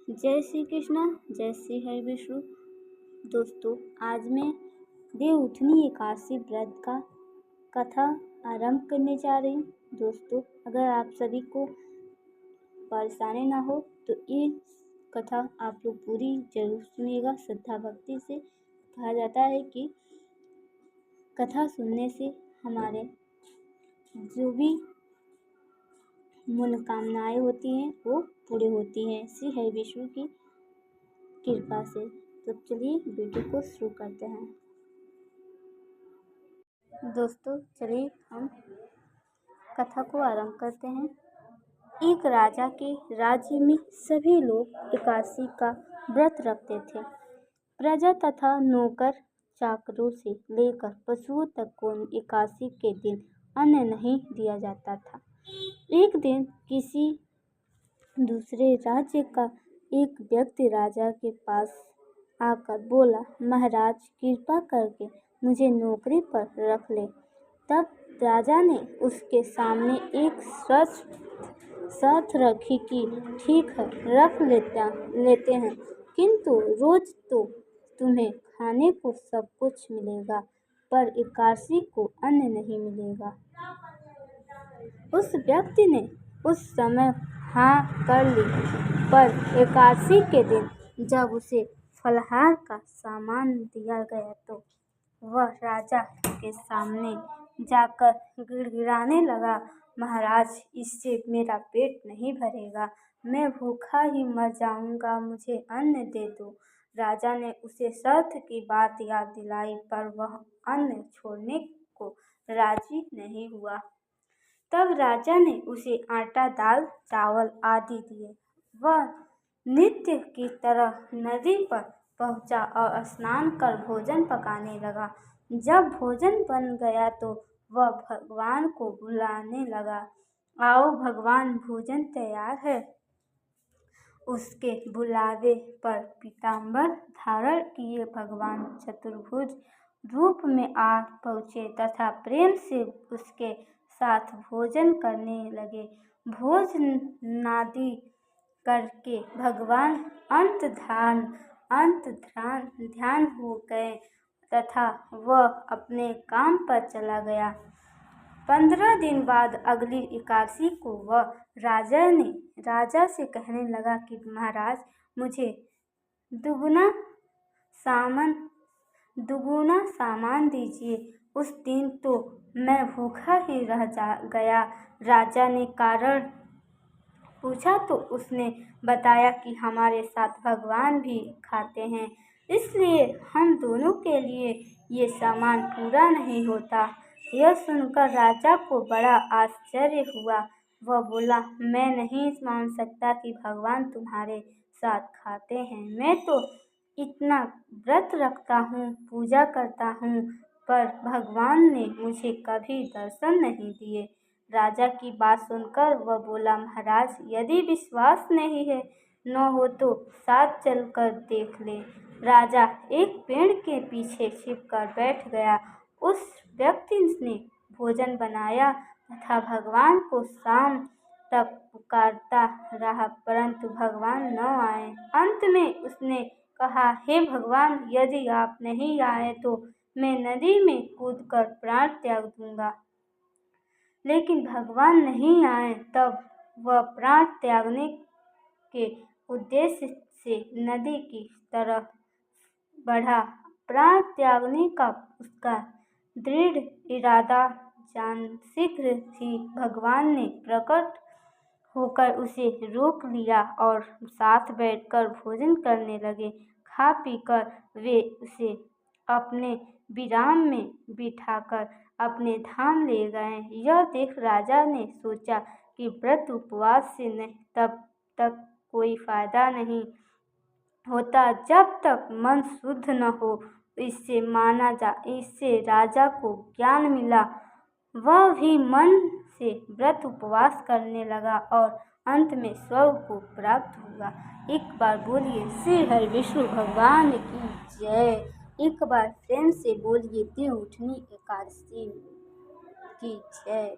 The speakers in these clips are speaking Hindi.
जय श्री कृष्णा, जय श्री हरि विष्णु। दोस्तों, आज मैं देवउठनी एकादशी व्रत का कथा आरंभ करने जा रही हूँ। दोस्तों, अगर आप सभी को परेशानी ना हो तो ये कथा आप लोग पूरी जरूर सुनिएगा श्रद्धा भक्ति से। कहा जाता है कि कथा सुनने से हमारे जो भी मनोकामनाएं होती हैं वो पूरी होती हैं श्री हरि विष्णु की कृपा से। तो चलिए वीडियो को शुरू करते हैं। दोस्तों, चलिए हम कथा को आरंभ करते हैं। एक राजा के राज्य में सभी लोग एकादशी का व्रत रखते थे। प्रजा तथा नौकर चाकरों से लेकर पशुओं तक को एकादशी के दिन अन्न नहीं दिया जाता था। एक दिन किसी दूसरे राज्य का एक व्यक्ति राजा के पास आकर बोला, महाराज कृपा करके मुझे नौकरी पर रख ले। तब राजा ने उसके सामने एक शर्त रखी कि ठीक है, रख लेते हैं, किंतु रोज तो तुम्हें खाने को सब कुछ मिलेगा, पर एकादशी को अन्न नहीं मिलेगा। उस व्यक्ति ने उस समय हाँ कर ली, पर एकादशी के दिन जब उसे फलाहार का सामान दिया गया तो वह राजा के सामने जाकर गिड़गिड़ाने लगा, महाराज इससे मेरा पेट नहीं भरेगा, मैं भूखा ही मर जाऊंगा, मुझे अन्न दे दो। राजा ने उसे शर्त की बात याद दिलाई, पर वह अन्न छोड़ने को राजी नहीं हुआ। तब राजा ने उसे आटा, दाल, चावल आदि दिए। वह नित्य की तरह नदी पर पहुंचा और स्नान कर भोजन पकाने लगा। जब भोजन बन गया तो वह भगवान को बुलाने लगा, आओ भगवान, भोजन तैयार है। उसके बुलावे पर पीतांबर धारण किए भगवान चतुर्भुज रूप में आ पहुँचे तथा प्रेम से उसके साथ भोजन करने लगे। भोजनादि करके भगवान ध्यान हो गए तथा वह अपने काम पर चला गया। 15 दिन बाद अगली एकादशी को वह राजा से कहने लगा कि महाराज मुझे दुगुना सामान दीजिए। उस दिन तो मैं भूखा ही रह गया। राजा ने कारण पूछा तो उसने बताया कि हमारे साथ भगवान भी खाते हैं, इसलिए हम दोनों के लिए ये सामान पूरा नहीं होता। यह सुनकर राजा को बड़ा आश्चर्य हुआ। वह बोला, मैं नहीं मान सकता कि भगवान तुम्हारे साथ खाते हैं। मैं तो इतना व्रत रखता हूँ, पूजा करता हूँ, पर भगवान ने मुझे कभी दर्शन नहीं दिए। राजा की बात सुनकर वह बोला, महाराज यदि विश्वास नहीं है न हो तो साथ चलकर देख ले। राजा एक पेड़ के पीछे छिपकर बैठ गया। उस व्यक्ति ने भोजन बनाया तथा भगवान को शाम तक पुकारता रहा, परंतु भगवान न आए। अंत में उसने कहा, हे भगवान, यदि आप नहीं आए तो मैं नदी में कूदकर प्राण त्याग दूंगा। लेकिन भगवान नहीं आए। तब वह प्राण त्यागने के उद्देश्य से नदी की तरफ बढ़ा। प्राण त्यागने का उसका दृढ़ इरादा जान शीघ्र ही भगवान ने प्रकट होकर उसे रोक लिया और साथ बैठकर भोजन करने लगे। खा पीकर वे उसे अपने विराम में बिठाकर अपने धाम ले गए। यह देख राजा ने सोचा कि व्रत उपवास से तब तक कोई फायदा नहीं होता जब तक मन शुद्ध न हो। इससे राजा को ज्ञान मिला। वह भी मन से व्रत उपवास करने लगा और अंत में स्वर्ग को प्राप्त हुआ। एक बार बोलिए श्री हरि विष्णु भगवान की जय। एक बार प्रेम से बोलिए देवउठनी एकादशी की जय।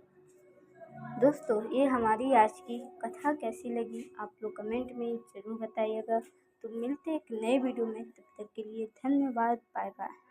दोस्तों, ये हमारी आज की कथा कैसी लगी आप लोग कमेंट में ज़रूर बताइएगा। तो मिलते हैं एक नए वीडियो में, तब तक के लिए धन्यवाद। Bye bye.